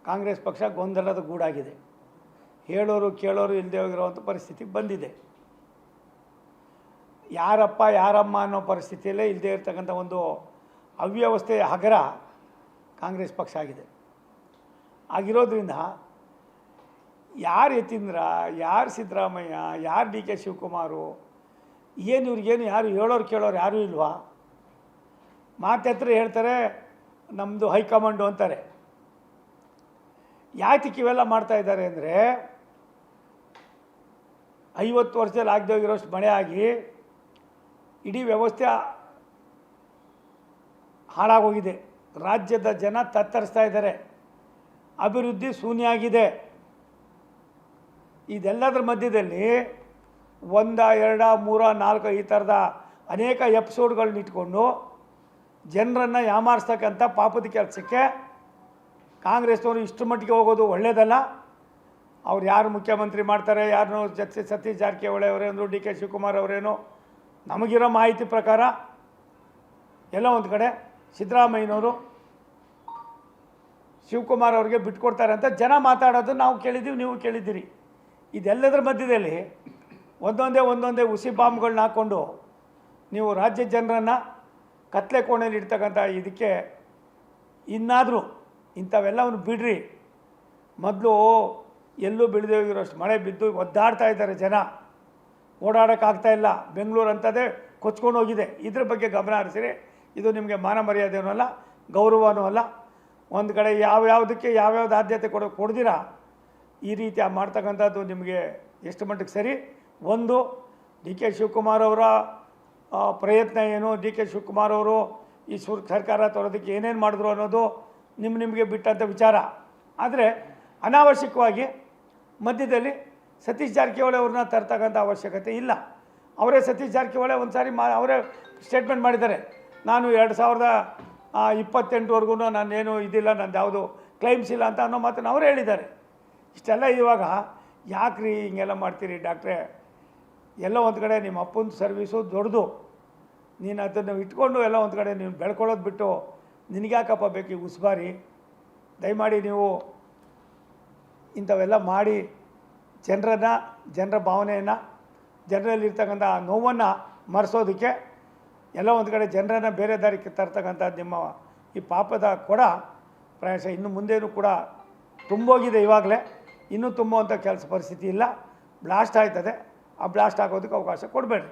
ಕಾಂಗ್ರೆಸ್ ಪಕ್ಷ ಗೊಂದಲದ ಗೂಡಾಗಿದೆ. ಹೇಳೋರು ಕೇಳೋರು ಇಲ್ಲದೆ ಹೋಗಿರುವಂಥ ಪರಿಸ್ಥಿತಿಗೆ ಬಂದಿದೆ. ಯಾರಪ್ಪ ಯಾರಮ್ಮ ಅನ್ನೋ ಪರಿಸ್ಥಿತಿಯಲ್ಲೇ ಇಲ್ಲದೆ ಇರತಕ್ಕಂಥ ಒಂದು ಅವ್ಯವಸ್ಥೆಯ ಹಗರ ಕಾಂಗ್ರೆಸ್ ಪಕ್ಷ ಆಗಿದೆ. ಆಗಿರೋದ್ರಿಂದ ಯಾರು ಯತೀಂದ್ರ, ಯಾರು ಸಿದ್ದರಾಮಯ್ಯ, ಯಾರು ಡಿ ಕೆ ಶಿವಕುಮಾರು, ಏನು ಇವ್ರಿಗೇನು ಯಾರು ಹೇಳೋರು ಕೇಳೋರು ಯಾರೂ ಇಲ್ವಾ? ಮಾತೆತ್ರ ಹೇಳ್ತಾರೆ ನಮ್ಮದು ಹೈಕಮಾಂಡು ಅಂತಾರೆ. ಯಾತಕ್ಕೆ ಇವೆಲ್ಲ ಮಾಡ್ತಾಯಿದ್ದಾರೆ ಅಂದರೆ 50 ವರ್ಷದಲ್ಲಿ ಆಗದೆ ಹೋಗಿರೋಷ್ಟು ಮಳೆ ಆಗಿ ಇಡೀ ವ್ಯವಸ್ಥೆ ಹಾಳಾಗೋಗಿದೆ. ರಾಜ್ಯದ ಜನ ತತ್ತರಿಸ್ತಾ ಇದ್ದಾರೆ. ಅಭಿವೃದ್ಧಿ ಶೂನ್ಯ ಆಗಿದೆ. ಇದೆಲ್ಲದರ ಮಧ್ಯದಲ್ಲಿ 1, 2, 3, 4 ಈ ಥರದ ಅನೇಕ ಎಪಿಸೋಡ್ಗಳನ್ನ ಇಟ್ಕೊಂಡು ಜನರನ್ನು ಯಾಮಾರಿಸ್ತಕ್ಕಂಥ ಪಾಪದ ಕೆಲಸಕ್ಕೆ ಕಾಂಗ್ರೆಸ್ನವರು ಇಷ್ಟು ಮಟ್ಟಿಗೆ ಹೋಗೋದು ಒಳ್ಳೆಯದಲ್ಲ. ಅವ್ರು ಯಾರು ಮುಖ್ಯಮಂತ್ರಿ ಮಾಡ್ತಾರೆ, ಯಾರನ್ನೋ ಸತೀಶ್ ಜಾರಕಿಹೊಳಿ ಅವರೇನು, ಡಿ ಕೆ ಶಿವಕುಮಾರ್ ಅವರೇನು, ನಮಗಿರೋ ಮಾಹಿತಿ ಪ್ರಕಾರ ಎಲ್ಲ ಒಂದು ಕಡೆ ಸಿದ್ದರಾಮಯ್ಯನವರು ಶಿವಕುಮಾರ್ ಅವ್ರಿಗೆ ಬಿಟ್ಕೊಡ್ತಾರೆ ಅಂತ ಜನ ಮಾತಾಡೋದು ನಾವು ಕೇಳಿದ್ದೀವಿ, ನೀವು ಕೇಳಿದ್ದೀರಿ. ಇದೆಲ್ಲದರ ಮಧ್ಯದಲ್ಲಿ ಒಂದೊಂದೇ ಹುಸಿ ಬಾಂಬ್ಗಳನ್ನ ಹಾಕ್ಕೊಂಡು ನೀವು ರಾಜ್ಯ ಜನರನ್ನು ಕತ್ಲೆ ಕೋಣೆಯಲ್ಲಿ ಇಡ್ತಕ್ಕಂಥ ಇದಕ್ಕೆ ಇನ್ನಾದರೂ ಇಂಥವೆಲ್ಲವನ್ನು ಬಿಡ್ರಿ. ಮೊದಲು ಎಲ್ಲೂ ಬಿಡದೆ ಹೋಗಿರೋಷ್ಟು ಮಳೆ ಬಿದ್ದು ಒದ್ದಾಡ್ತಾ ಇದ್ದಾರೆ ಜನ, ಓಡಾಡೋಕ್ಕಾಗ್ತಾಯಿಲ್ಲ. ಬೆಂಗಳೂರು ಅಂಥದ್ದೇ ಕೊಚ್ಕೊಂಡು ಹೋಗಿದೆ. ಇದ್ರ ಬಗ್ಗೆ ಗಮನ ಹರಿಸಿರಿ. ಇದು ನಿಮಗೆ ಮಾನ ಮರ್ಯಾದೆನೂ ಅಲ್ಲ, ಗೌರವನೂ ಅಲ್ಲ. ಒಂದು ಕಡೆ ಯಾವ್ಯಾವುದಕ್ಕೆ ಯಾವ್ಯಾವ್ದು ಆದ್ಯತೆ ಕೊಡ್ದಿರಾ ಈ ರೀತಿ ಮಾಡ್ತಕ್ಕಂಥದ್ದು ನಿಮಗೆ ಎಷ್ಟು ಮಟ್ಟಿಗೆ ಸರಿ? ಒಂದು, ಡಿ ಕೆ ಶಿವಕುಮಾರ್ ಅವರ ಪ್ರಯತ್ನ ಏನು, ಡಿ ಕೆ ಶಿವಕುಮಾರ್ ಅವರು ಈ ಸರ್ಕಾರ ತರೋದಕ್ಕೆ ಏನೇನು ಮಾಡಿದ್ರು ಅನ್ನೋದು ನಿಮಗೆ ಬಿಟ್ಟಂಥ ವಿಚಾರ. ಆದರೆ ಅನಾವಶ್ಯಕವಾಗಿ ಮಧ್ಯದಲ್ಲಿ ಸತೀಶ್ ಜಾರಕಿಹೊಳಿ ಅವ್ರನ್ನ ತರ್ತಕ್ಕಂಥ ಅವಶ್ಯಕತೆ ಇಲ್ಲ. ಅವರೇ ಸತೀಶ್ ಜಾರಕಿಹೊಳಿ ಒಂದು ಸಾರಿ ಅವರೇ ಸ್ಟೇಟ್ಮೆಂಟ್ ಮಾಡಿದ್ದಾರೆ, ನಾನು 2028ವರೆಗೂ ನಾನೇನು ಇದಿಲ್ಲ, ನಂದು ಯಾವುದು ಕ್ಲೈಮ್ಸ್ ಇಲ್ಲ ಅಂತ ಅನ್ನೋ ಮಾತನ್ನು ಅವರೇ ಹೇಳಿದ್ದಾರೆ. ಇಷ್ಟೆಲ್ಲ ಇವಾಗ ಯಾಕ್ರಿ ಹಿಂಗೆಲ್ಲ ಮಾಡ್ತೀರಿ ಡಾಕ್ಟ್ರೇ? ಎಲ್ಲ ಒಂದು ಕಡೆ ನಿಮ್ಮ ಅಪ್ಪನ ಸರ್ವೀಸು ದೊಡ್ಡದು, ನೀನು ಅದನ್ನು ಇಟ್ಕೊಂಡು ಎಲ್ಲ ಒಂದು ಕಡೆ ನೀನು ಬೆಳ್ಕೊಳ್ಳೋದು ಬಿಟ್ಟು ನಿನಗ್ಯಾಕಪ್ಪ ಬೇಕು ಈ ಉಸ್ಬಾರಿ? ದಯಮಾಡಿ ನೀವು ಇಂಥವೆಲ್ಲ ಮಾಡಿ ಜನರ ಭಾವನೆಯನ್ನು, ಜನರಲ್ಲಿರ್ತಕ್ಕಂಥ ನೋವನ್ನು ಮರೆಸೋದಕ್ಕೆ ಎಲ್ಲ ಒಂದು ಕಡೆ ಜನರನ್ನು ಬೇರೆ ದಾರಿಗೆ ತರ್ತಕ್ಕಂಥ ನಿಮ್ಮ ಈ ಪಾಪದ ಕೊಡ ಪ್ರಾಯಶಃ ಇನ್ನು ಮುಂದೇನೂ ಕೂಡ ತುಂಬೋಗಿದೆ. ಇವಾಗಲೇ ಇನ್ನೂ ತುಂಬುವಂಥ ಪರಿಸ್ಥಿತಿ ಇಲ್ಲ. ಬ್ಲಾಸ್ಟ್ ಆಯ್ತದೆ. ಆ ಬ್ಲಾಸ್ಟ್ ಆಗೋದಕ್ಕೆ ಅವಕಾಶ ಕೊಡಬೇಡ್ರಿ.